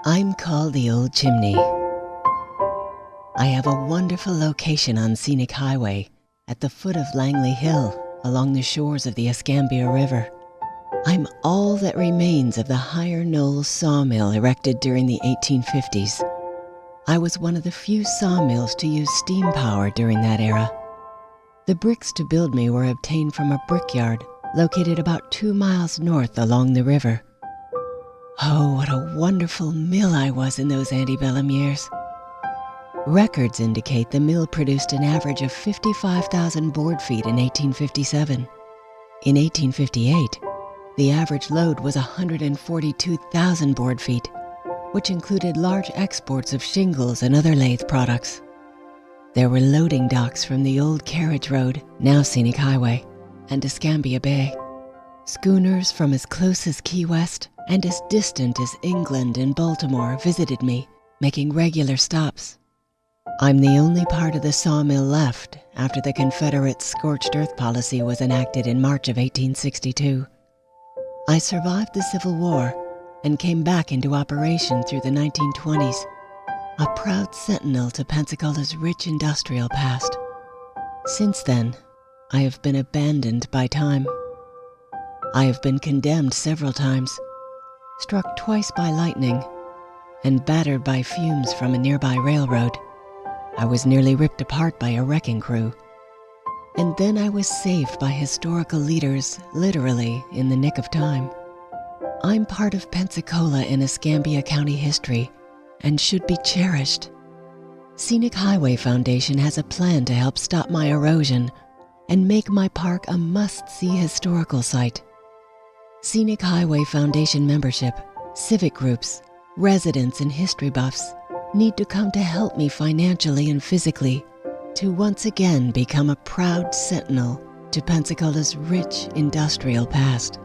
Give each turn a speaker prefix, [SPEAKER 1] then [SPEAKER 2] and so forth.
[SPEAKER 1] I'm called the Old Chimney. I have a wonderful location on Scenic Highway at the foot of Langley Hill along the shores of the Escambia River. I'm all that remains of the Higher Knolls sawmill erected during the 1850s. I was one of the few sawmills to use steam power during that era. The bricks to build me were obtained from a brickyard located about 2 miles north along the river. Oh, what a wonderful mill I was in those antebellum years. Records indicate the mill produced an average of 55,000 board feet in 1857. In 1858, the average load was 142,000 board feet, which included large exports of shingles and other lathe products. There were loading docks from the old carriage road, now Scenic Highway, and Escambia Bay. Schooners from as close as Key West and as distant as England and Baltimore visited me, making regular stops. I'm the only part of the sawmill left after the Confederate scorched earth policy was enacted in March of 1862. I survived the Civil War and came back into operation through the 1920s, a proud sentinel to Pensacola's rich industrial past. Since then, I have been abandoned by time. I have been condemned several times, struck twice by lightning, and battered by fumes from a nearby railroad. I was nearly ripped apart by a wrecking crew. And then I was saved by historical leaders, literally in the nick of time. I'm part of Pensacola in Escambia County history and should be cherished. Scenic Highway Foundation has a plan to help stop my erosion and make my park a must-see historical site. Scenic Highway Foundation membership, civic groups, residents, and history buffs need to come to help me financially and physically to once again become a proud sentinel to Pensacola's rich industrial past.